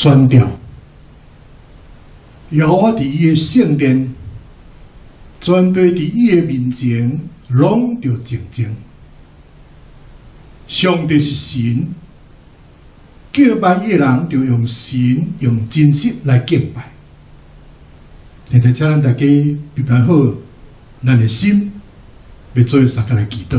宣调，耶和华伫伊的圣殿，全地伫伊的面前，拢着静静。上帝是神，敬拜伊的人就用神用真实来敬拜。现在请咱大家预备好咱的心，要做三个来祈祷。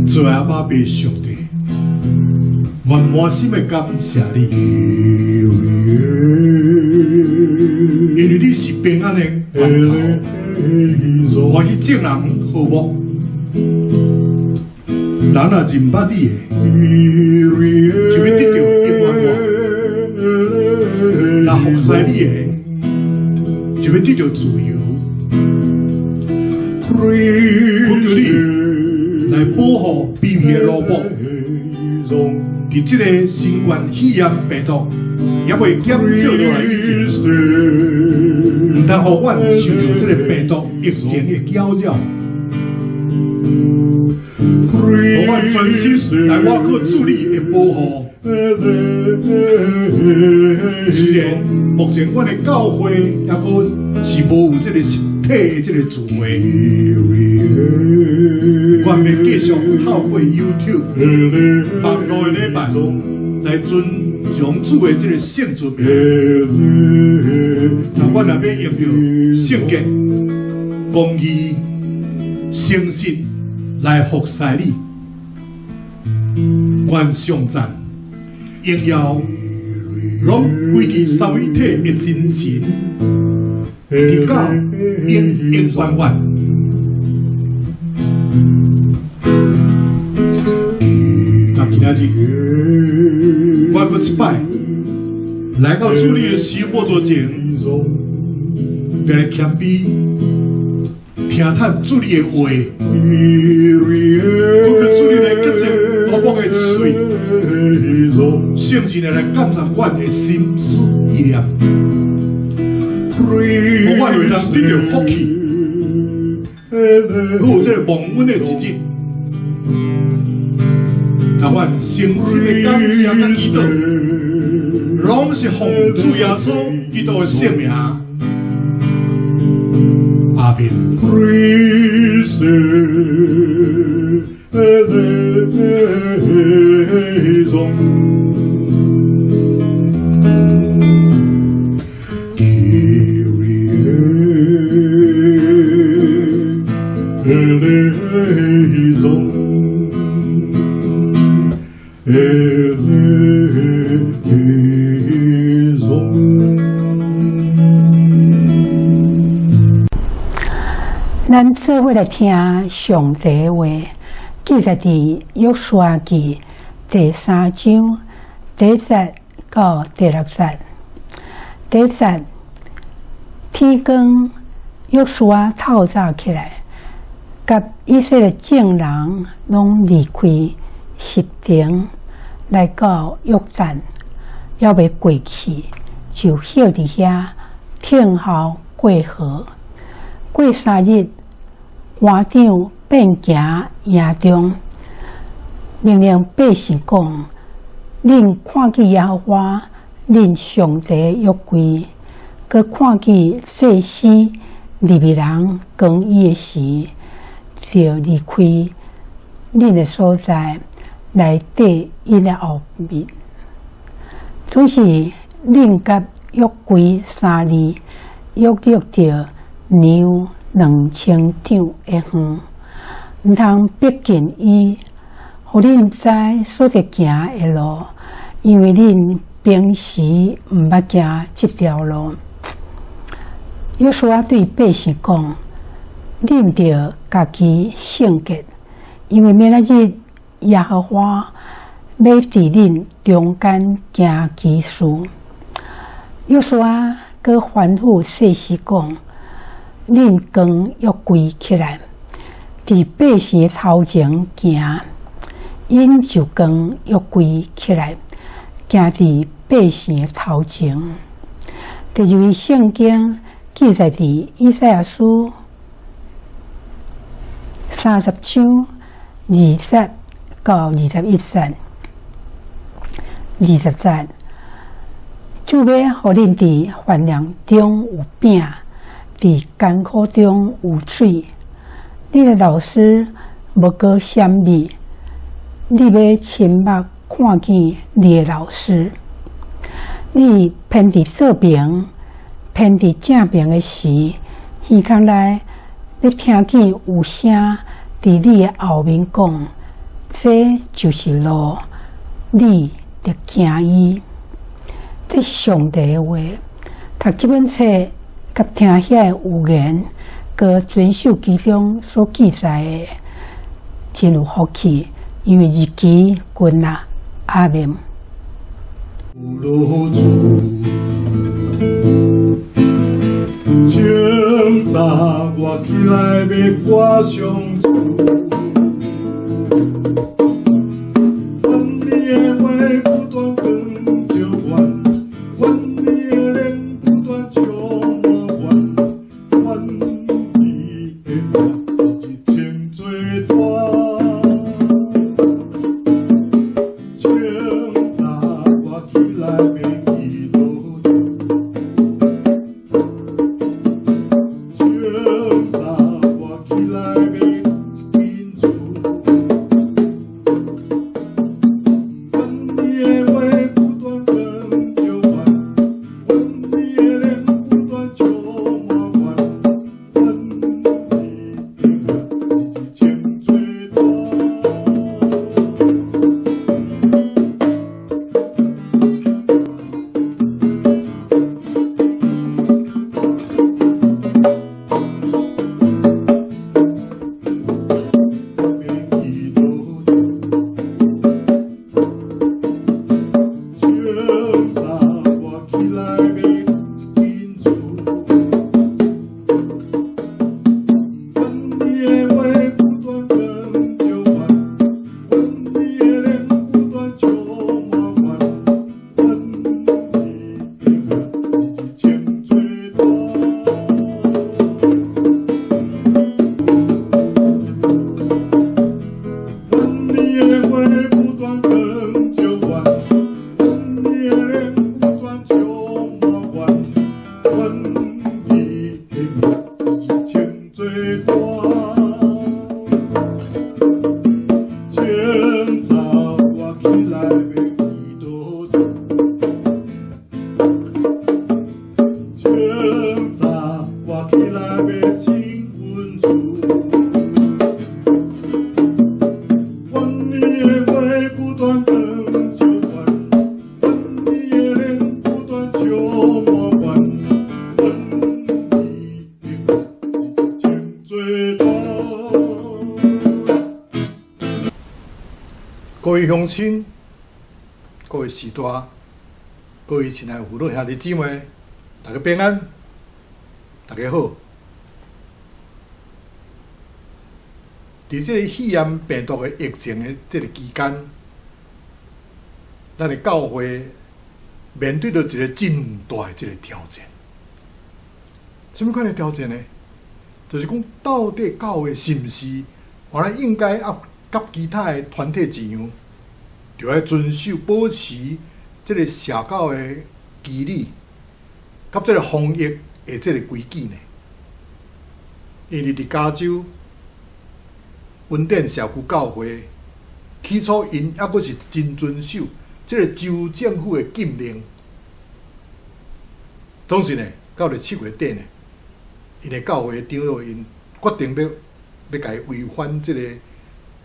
主阿爸爸上帝，我满心的感谢你，因为你是平安的源头，我去正人好无？人若认捌你的，就要得到永远我；若服侍你的，就要得到自由。恳求你来保护卑微的萝卜，伫这个新冠肺炎病毒也未减少落来以前，唔通互阮受到这个病毒疫情的搅扰。互阮专心来我靠主你的保护。虽然目前阮的教会也阁是无有这个实体的这个聚会，阮要继续透过 YouTube 网络的礼拜来尊重主的这个圣尊名。那阮也要用着圣洁、公义、诚实来服侍你。阮上赞、荣耀，拢归伫三位一体的真神，直到永永远远。那今仔日，我阁一摆来到主你的施宝座前，要来谦卑，听叹主你的话，恳求主你来洁净我的嘴，圣神来感受阮的心思意念，互阮会当得到福气，有这个蒙恩的日子。那阮诚心的感谢甲祈祷，拢是奉主耶稣基督的圣名。阿门。咱做伙来听上帝的话，记载伫约书亚记第3章第1节到第6节。第一站，天光，约书亚透早起来，甲以色列众人拢离开石亭，来到约旦，要未过去，就歇伫遐听候过河。过3日，官长变行营中，命令百姓讲：恁看见耶和华恁上帝约柜，佮看见祭司利未人更伊的时，就离开恁的所在，来缀伊的后面。总是恁甲约柜3字，约束着牛2000丈的远，毋通逼近伊，互恁知所得行的路，因为恁平时毋捌行这条路。约书亚对百姓讲：恁着家己圣洁，因为明仔日耶和华要伫恁中间行奇事。约书亚佮吩咐祭司讲：恁扛约柜起来，伫百姓的头前行。因就扛约柜起来，行伫百姓的头前。第二位圣经记载伫以赛亚书30章20到21节。20节，主要互恁伫患难中有饼，伫艰苦中有水。你的老师无过什物，你要亲目看见你的老师。你偏伫左边，偏伫正边的时，耳孔内你听见有声伫你的后面讲：这就是路，你得行伊。这是上帝的话。读这本册，甲听遐有言，佮遵守其中所记载的，真有福气，因为日期近啦。阿们。清早我起来要挂上主，愿你的话不断跟着阮，愿你的脸不断充满阮，愿你的名一千做大。清早我起来要祈祷。各位乡亲，各位士大，各位亲爱父老兄弟姊妹，大家平安，大家好。伫这个肺炎病毒的疫情的这个期间，咱的教会面对着一个真大的这个挑战。什么款的挑战呢？就是讲，到底教会是毋是原来应该甲其他的团体一样，就要遵守、保持这个社教的纪律，甲这个防疫的这个规矩呢？因为伫加州恩典社区教会，起初因还阁是真遵守这个州政府的禁令，总是呢，到了7月底呢，因的教会长老因决定要甲伊违反这个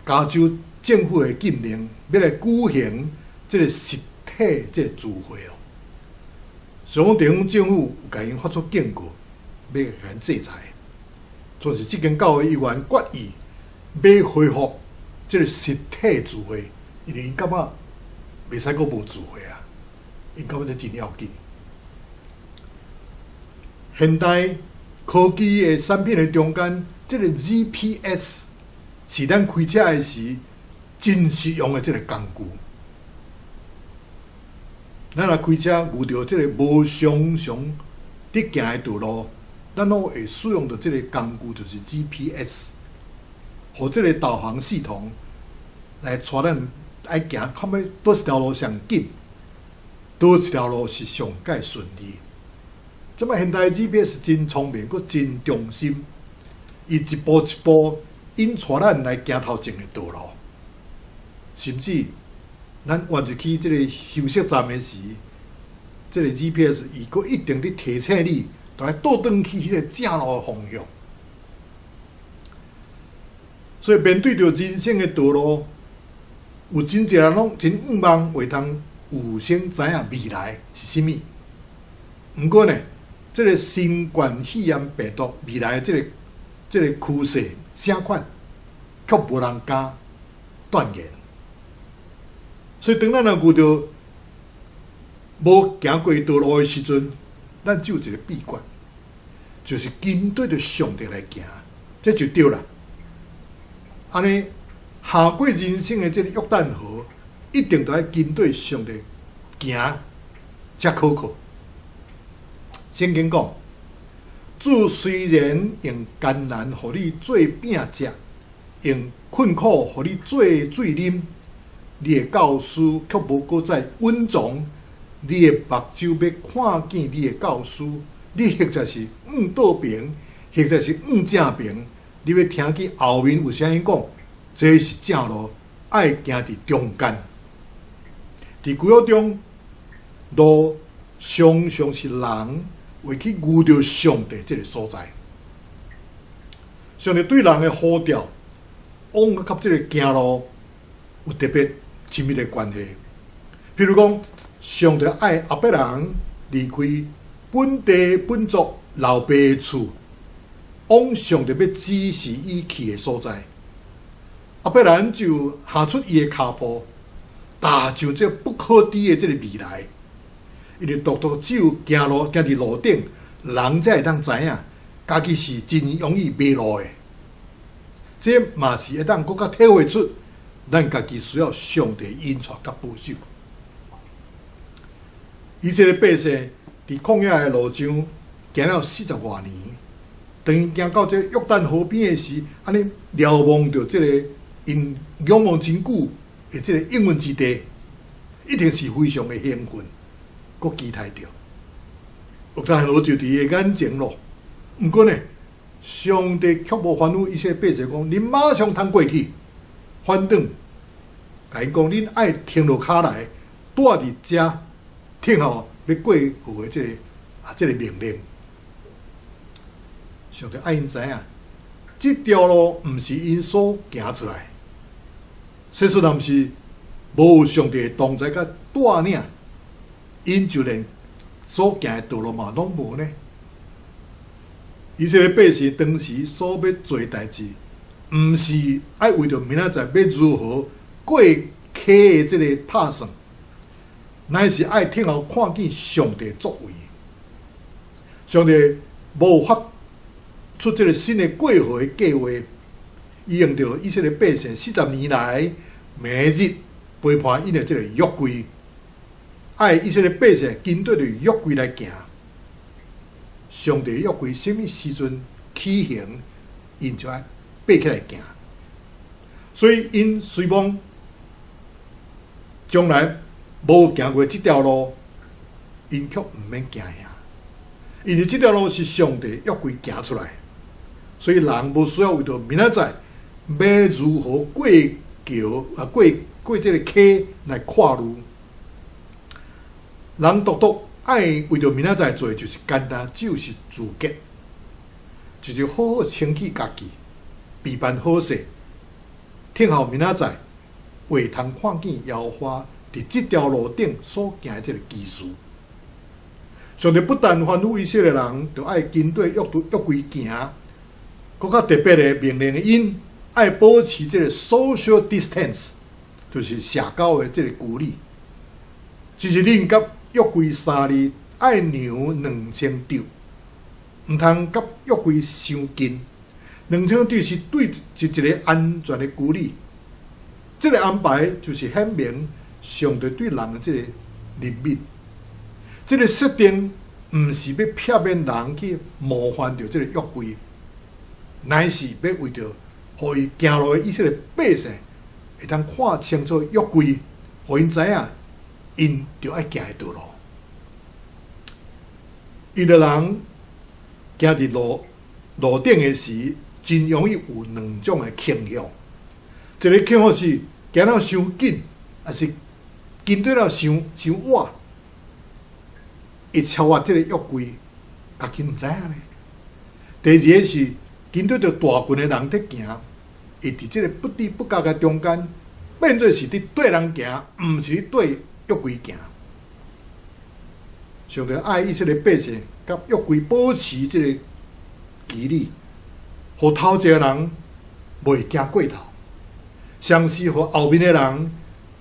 加州政府的禁令，要来举行这个实体这个聚会哦。所以地方政府有甲因发出警告，要甲因制裁。就是这间教会议员决议要恢复这个实体聚会，因为因感觉袂使阁无聚会啊，因感觉这真要紧。现代科技的产品的中间，这个 GPS 是咱开车的时真实用的这个工具。咱若开车遇到这个无常伫行的道路，咱拢会使用到这个工具，就是 GPS， 和这个导航系统来带咱爱行，看要倒一条路上紧，倒一条路是上界顺利。即摆现代 GPS 真聪明，佮真忠心，伊一步一步引带咱来行头前的道路，甚至咱弯入去这个休息站的时，这个 GPS 伊佮一定伫提醒你，就来倒转去迄个正路的方向。所以面对着人生的道路，有真侪人拢真毋茫会通有先知影未来是啥物。毋过呢，这个新冠肺炎病毒未来的这个趋势啥款，却无人敢断言。所以当咱若遇到无行过道路的时阵，咱只有一个秘诀，就是跟对着上帝来行，这就对啦。安尼下过人生的这个约旦河，一定都要跟对上帝行，才可靠。圣经讲，主虽然用艰难互你做饼食，用困苦互你做水啉，你的教师却无搁再稳重，你的目睭要看见你的教师，你或者是倒平，或者是正平，你要听见后面有声音讲，这是正路，爱行伫中间。伫规约中，路常常是人为去遇到上帝这个所在。上帝对人的呼召，往甲这个行路有特别亲密的关系。譬如讲，上帝爱亚伯兰离开本地本族老爸的厝，往上帝要指示伊去的所在。亚伯兰就下出伊的脚步，踏上这不可知的这个未来。因为独只有行伫路顶，人才会当知影，家己是真容易迷路的。这嘛是会当更加体会出，咱家己需要上帝引带甲保守。以色列百姓伫旷野的路上行了40多年，当因行到这约旦河边的时，安尼瞭望着这个因仰望真久的这个应允之地，一定是非常的兴奋。佫期待着，约旦河就伫伊眼前咯。毋过呢，上帝却无吩咐以色列百姓讲：恁马上通过去，反转，甲因讲：恁爱停落脚来，住伫遮，听候要过河的这个命令。上帝爱因知影，这条路毋是因所行出来，实属若毋是无有上帝的同在甲带领。因就连所行的道路嘛，拢无呢。以色列百姓当时所要做代志，毋是爱为着明仔载要如何过溪的这个打算，乃是爱听候看见上帝作为。上帝无发出这个新的过河的计划，伊用着以色列百姓40年来每日陪伴因的这个约柜，爱以色列百姓跟对着约柜来行。上帝约柜什么时阵起行，因就爱爬起来行。所以因随望将来无行过这条路，因却毋免惊呀，因为这条路是上帝约柜行出来，所以人无需要为着明仔载要如何过桥过这个溪来看路。人独爱为着明仔载做，就是简单，就是自觉，就是好好清气家己，备办好势，听候明仔载会通看见耶和华伫这条路顶所行的这个奇事。上帝不但吩咐以色列人，就爱跟对约柜行，更较特别的命令因爱保持这个 social distance， 就是社交的这个距离，就是恁甲约柜3日爱让2000丈，唔通甲约柜伤近。2000丈是对一个安全的距离。这个安排就是显明上帝对人的这个怜悯。这个设定唔是要避免人去冒犯到这个约柜，乃是要为着互伊行路的以色列百姓会当看清楚约柜，互因知影因就爱行的道路。伊个人行伫路顶的时，真容易有2种的倾向。一个倾向是行了伤紧，还是跟对了伤晚，会超越这个约柜，家己唔知影呢。第二个是跟对着大群的人在行，会伫这个不知不觉的中间，变做是伫对人行，唔是对约柜行。上帝爱以色列百姓，甲约柜保持这个距离，互头一个人袂行过头，相是互后面的人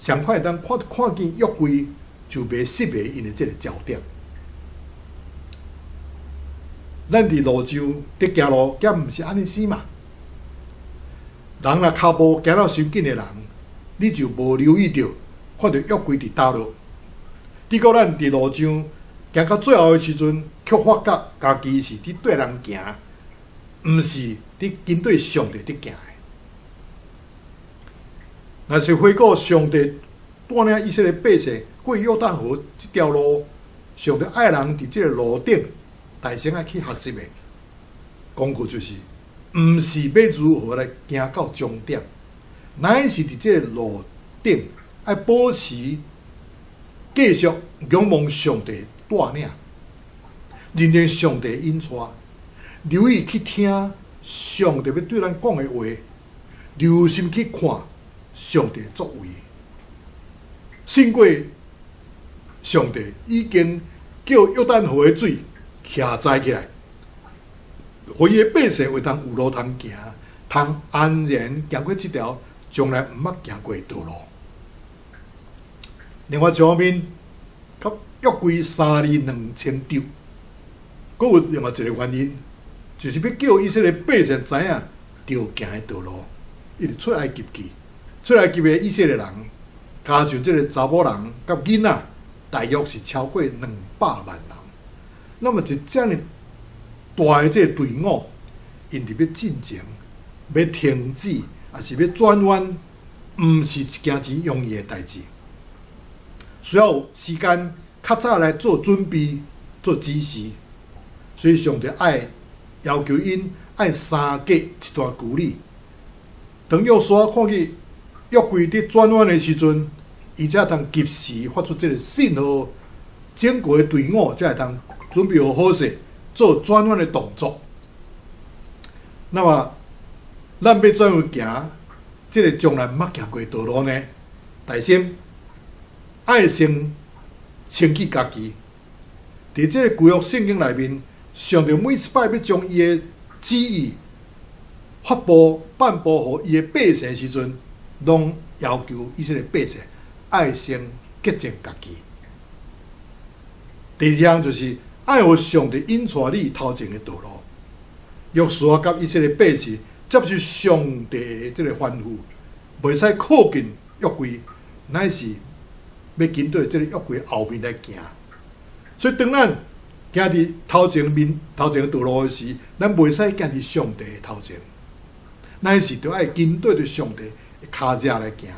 上快当看见约柜，就袂失迷因的这个焦点。咱伫路上伫行路，敢毋是安尼死嘛？人若脚步行了伤紧的人，你就无留意到看到约柜伫倒落。结果咱伫路上行到最后的时阵，却发觉家己是伫对人行，毋是伫跟对上帝伫行的。若是回顾上帝带领以色列百姓过约旦河这条路，上帝爱人伫这个路顶，大声爱去学习的功课，就是毋是要如何来行到终点，乃是伫这个路顶爱保持继续仰望上帝带领，认定上帝引带，留意去听上帝要对咱讲的话，留心去看上帝的作为。胜过上帝已经叫约旦河的水徛在起来，互伊的百姓会通有路通行，通安然行过这条从来毋捌行过的道路。另外一方面，甲约柜3日2000丈，阁有另外一个原因，就是要叫以色列百姓知影着行的道路。因为出埃及记，出埃及的以色列人，加上这个查某人甲囡仔，大约是超过200万人。那么一这样大的这个队伍，因伫要进前、要停止，还是要转弯，毋是一件真容易的代志，需要有时间较早来做准备、做指示。所以上帝爱要求因爱3隔一段距离。当约书亚看见约柜伫转弯的时阵，伊才通及时发出这个信号，整个的队伍才会通准备好势做转弯的动作。那么，咱要怎样行这个从来毋捌行过的道路呢？大先爱先清气家己。伫这个旧约圣经内面，上帝每一摆要将伊的旨意颁布予伊的百姓时阵，拢要求以色列百姓爱先洁净家己。第二项就是爱互上帝引带你头前的道路。约书亚甲以色列百姓接受上帝的这个吩咐，袂使靠近约柜，乃是要跟对这个约柜后面来行。所以当咱行伫头前的道路时，咱袂使行伫上帝的头前，乃是着爱跟对着上帝的脚趾来行。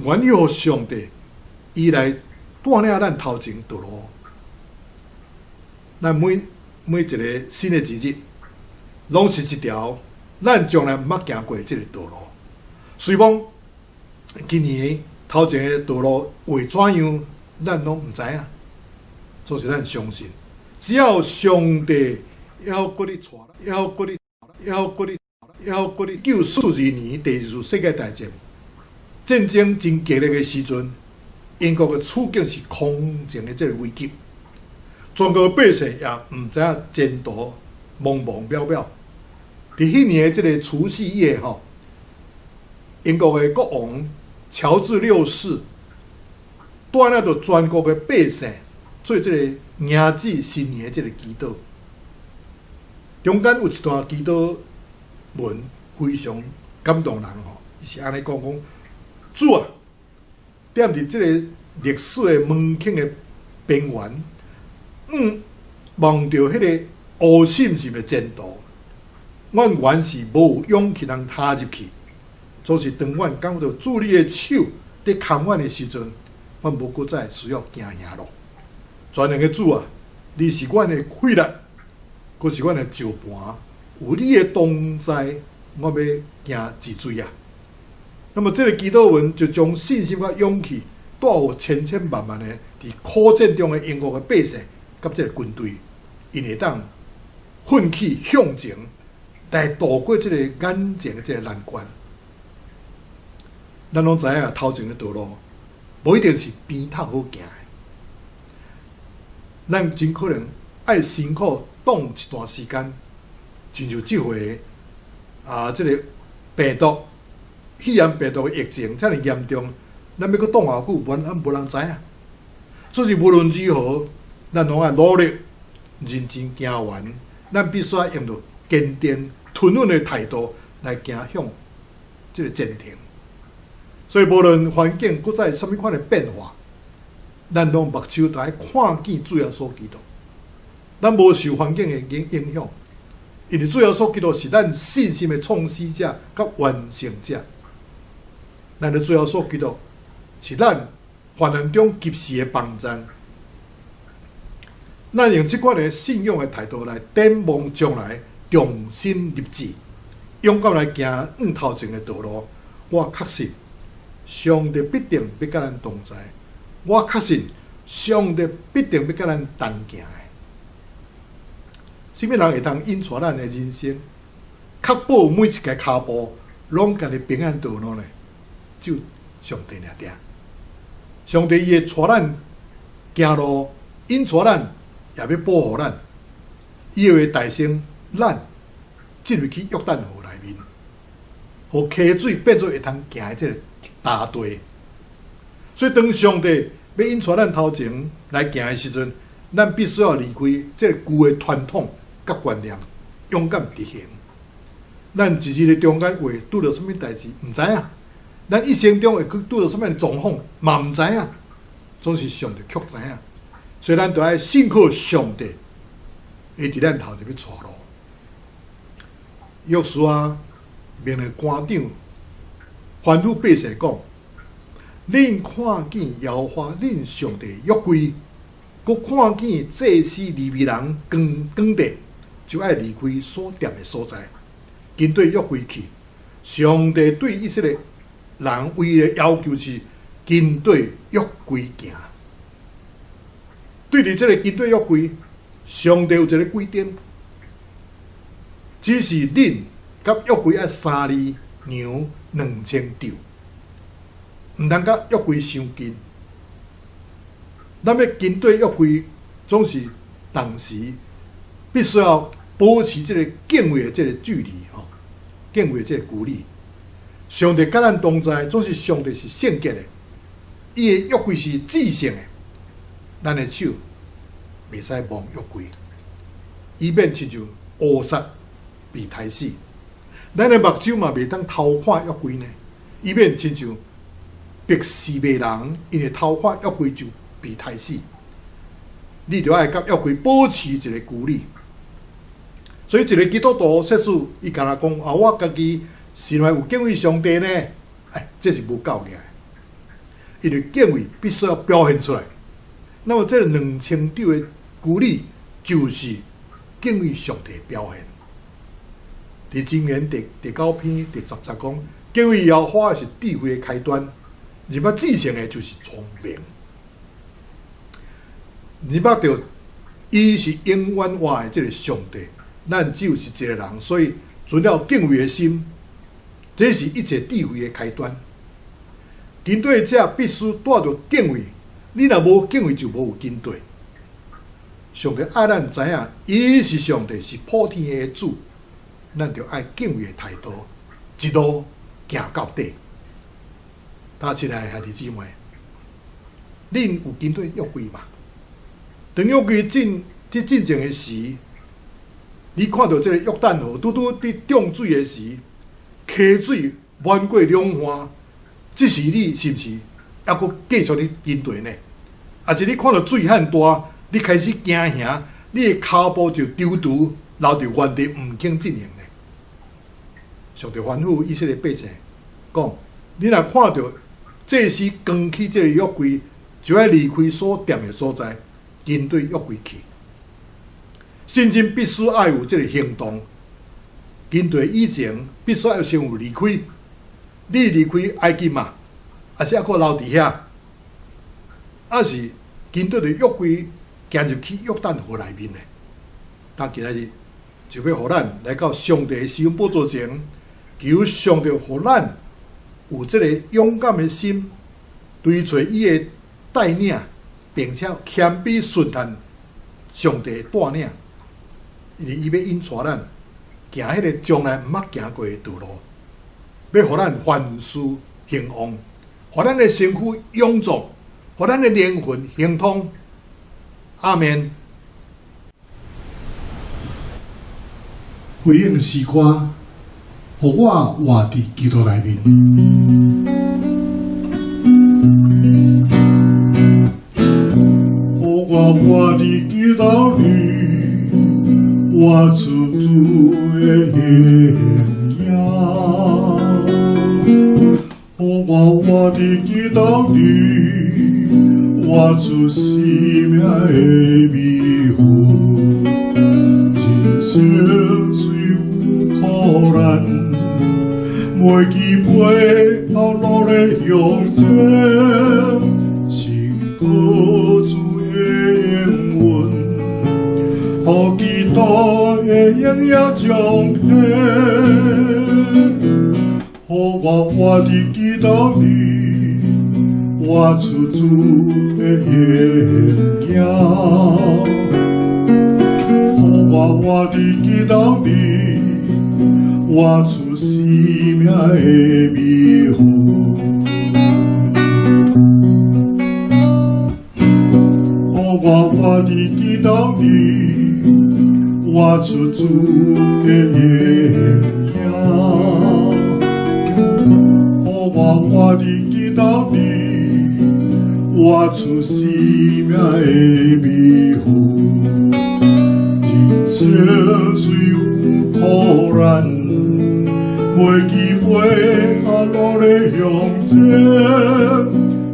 愿意互上帝伊来带领咱头前道路。咱每一个新的一日，拢是一条咱从来毋捌行过即个道路。虽讲今年头前的道路会怎样，咱拢毋知影，总是咱相信，只要上帝要搁你带，要搁你救42年第二次世界大战战争真激烈的时阵，英国的处境是空前的这个危机，全国百姓也毋知影前途茫茫渺渺。伫迄年的这个除夕夜吼，英国的国王乔治六世带领着全国的百姓做这个迎接新年的这个祈祷。中间有一段祈祷文非常感动人吼，伊是安尼讲：主啊，踮伫即个历史的门槛的边缘，望着迄个乌深深的前途，阮原是无有勇气通踏入去。总是当阮感到主你的手伫牵阮的时阵，阮无搁再需要行遐路。全能的主啊，你是阮的气力，搁是阮的石盘，有你的同在，我要行直水啊！那么，这个祈祷文就将信心甲勇气带予千千万万的伫苦战中的英国的百姓甲这个军队，因会当奋起向前，来渡过这个眼前的这个难关。咱拢知影头前的道路，无一定是边头好行的，咱真可能爱辛苦挡一段时间，亲像这回这个病毒。肺炎病毒的疫情遮尔严重，咱要搁挡偌久，无人知影。所以无论如何，咱拢爱努力、认真行完。咱必须要用着坚定、吞稳的态度来行向这个前程。所以无论环境搁再什么款的变化，咱拢目睭都爱看见主耶稣基督。咱无受环境的影响，因为主耶稣基督是咱信心的创始者甲完成者。咱的主耶稣基督是咱患难中及时的帮衬。咱用这款的信仰的态度来展望将来，重新立志，勇敢来行头前的道路。我确信，上帝必定要甲咱同在。我确信，上帝必定要甲咱同行的。什么人会通引带咱的人生，确保每一个脚步拢家己平安道路呢？就上帝俩俩，上帝伊会带咱行路，引带咱，也要保护咱。伊会提升咱进入去约旦河内面，互溪水变做会通行的这个大地。所以当上帝要引带咱头前来行的时阵，咱必须要离开这个旧的传统甲观念，勇敢执行。咱一日的中间会拄到什么代志，毋知影。咱一生中会拄到什么状况，嘛毋知影，总是上帝却知影。所以咱就要信靠上帝，会伫咱头前要带路。约书亚命令官长吩咐百姓讲：恁看见耶和华恁上帝约柜，佮看见祭司利未人耕地，就爱离开所踮的所在，跟对约柜去。上帝对以色列人唯一的要求是跟对约柜行。对于这个跟对约柜，上帝有一个规定，只是恁甲约柜爱3里牛2000头，毋通甲约柜伤近。咱要跟对约柜，总是同时必须要保持这个敬畏的这个距离吼，敬畏的这个距离。上帝甲咱同在，总是上帝是圣洁的，伊的约柜是至圣的。咱的手袂使忘约柜，以免亲像乌撒被杀死。咱的目睭嘛袂当偷看约柜呢，以免亲像白示美人因为偷看约柜就被杀死。你就爱甲约柜保持一个距离。所以一个基督徒说使伊敢若讲我家己是来有敬畏上帝呢？这是无够嘅，因为敬畏必须要表现出来。那么这2千丈的距离就是敬畏上帝的表现。伫箴言第9篇第10节讲，敬畏耶和华是智慧的开端，入捌至圣的就是聪明。入捌到伊是永远活的这个上帝，咱只有是一个人，所以存了敬畏的心，这是一切智慧的开端。军队者必须带着敬畏，你若无敬畏，就无有军队。上帝爱咱知影，伊是上帝，是普天的主，咱就爱敬畏的态度，一路行到底。亲爱的兄弟姊妹，恁有军队约柜吧？当约柜进前的时，你看到这个约旦河拄拄伫涨水的时，溪水漫过两岸，这时你是不是还阁继续伫军队呢？还是你看到水很大，你开始惊吓，你的脚步就丢留在原地，唔肯进行呢？上帝吩咐以色列百姓讲：你若看到这时扛起这个约柜，就要离开所踮的所在，跟对约柜去。信心必须要有这个行动，跟对以前必须要先有离开。你离开埃及嘛，还是还阁留伫遐，还是跟对着约柜行入去约旦河内面呢？但今仔日就要互咱来到上帝的施恩宝座前，求上帝互咱有这个勇敢的心，追找伊的带领，并且谦卑顺从上帝的带领，因为伊要引带咱行迄个将来毋捌行过的道路，要互咱凡事兴旺，互咱的身躯勇壮，互咱的灵魂亨通。阿们。回应诗歌，互我活伫基督内面。互我活伫基督里，活出主的荣耀。互我活伫基督里，活出生命的美好。人生虽有苦难，袂记背后路的向前，信靠主的应允，予基督的荣耀彰显。互我活伫基督里，活出主的荣耀。互我活伫基督里，活出生命的美好。互我活伫基督里，活出主的荣耀。互我活伫基督里，活出生命的美好。人生虽有苦难，袂记背后路的向前，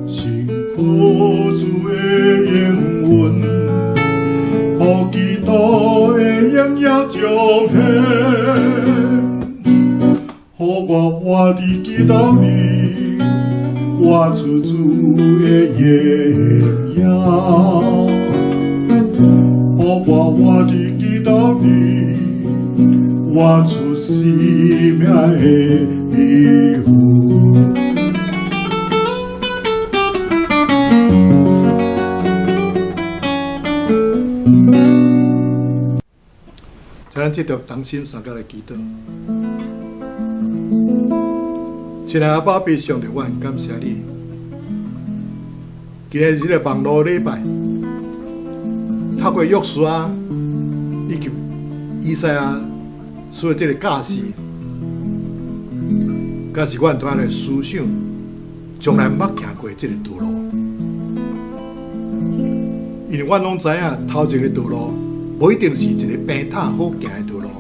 信靠主的应允，予基督的荣耀彰显。互我活伫基督里，活出主的荣耀。互我活伫基督里，活出生命的美好。咱接着同心三角来祈祷。亲爱的宝贝上帝，我很感谢你。今日这个网络礼拜，透过约书亚以及以赛亚所有这个教示，假是阮对咱的思想，从来捌行过这个道路，因为阮拢知影头前的道路，无一定是一个平坦好行的道路，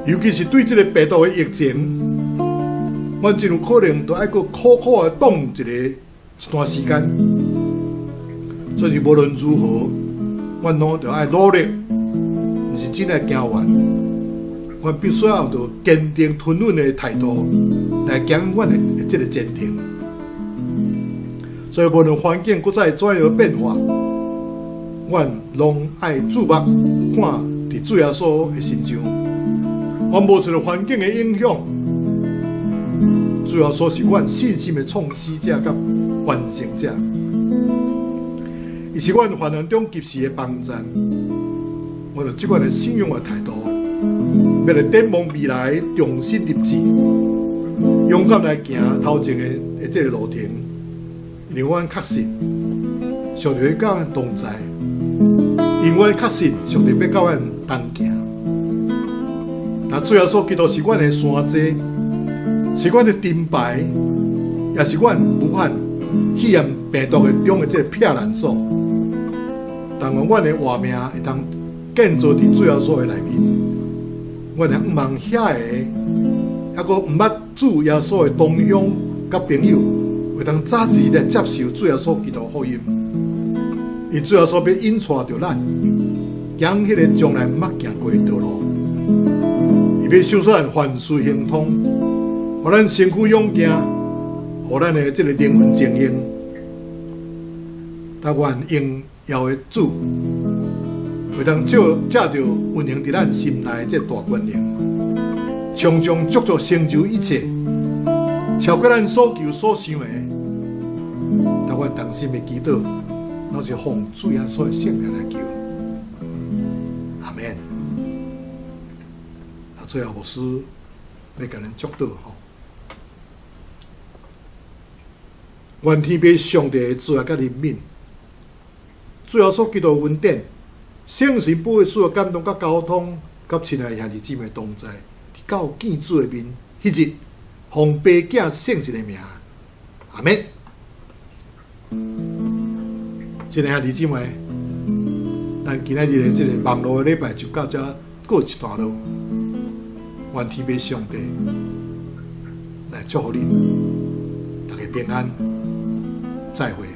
尤其是对这个病毒的疫情，阮真有可能都爱个苦苦的挡一段时间。所以无论如何，阮拢着爱努力，毋是真爱行完。阮必须要着坚定吞稳的态度来行阮的这个前程。所以无论环境搁再怎样变化，阮拢爱注目看伫主耶稣的身上。阮无受到环境的影响，主耶稣是阮信心的创始者甲完成者。伊是阮患难中及时的帮助，阮有即款的信仰的态度，要来展望未来，重新立志，勇敢来行头前的这个路程。因为阮确信，上帝要甲阮同在，因为阮确信上帝要甲阮同行。那主耶稣基督是阮的山寨，是阮的盾牌，也是阮武汉肺炎病毒中的这个避难所。但愿阮的活命会当建造伫主耶稣的内面，阮也毋望遐个，抑阁毋捌主耶稣的同乡甲朋友，会当早日来接受主耶稣基督福音。因主耶稣要引带着咱，行迄个从来毋捌行过的道路，伊要修咱凡事亨通，互咱身躯勇健，互咱的这个灵魂精英。但愿应邀的主，会当借着运行伫咱心内这大权能，常常足足成就一切，超过咱所求所想的。但愿同心的祈祷，拢是奉主耶稣的圣名来求。阿门。最后牧师要甲咱祝祷吼，愿天父上帝的慈爱甲怜悯。主耶稣基督恩典、圣神保惠师的感动、甲交通、甲亲爱兄弟姊妹同在，到见主的面，迄日奉爸囝圣神的名，阿门。亲爱兄弟姊妹，咱今仔日的这个网络的礼拜就到这过一段落。愿天父上帝来祝福你，大家平安，再会。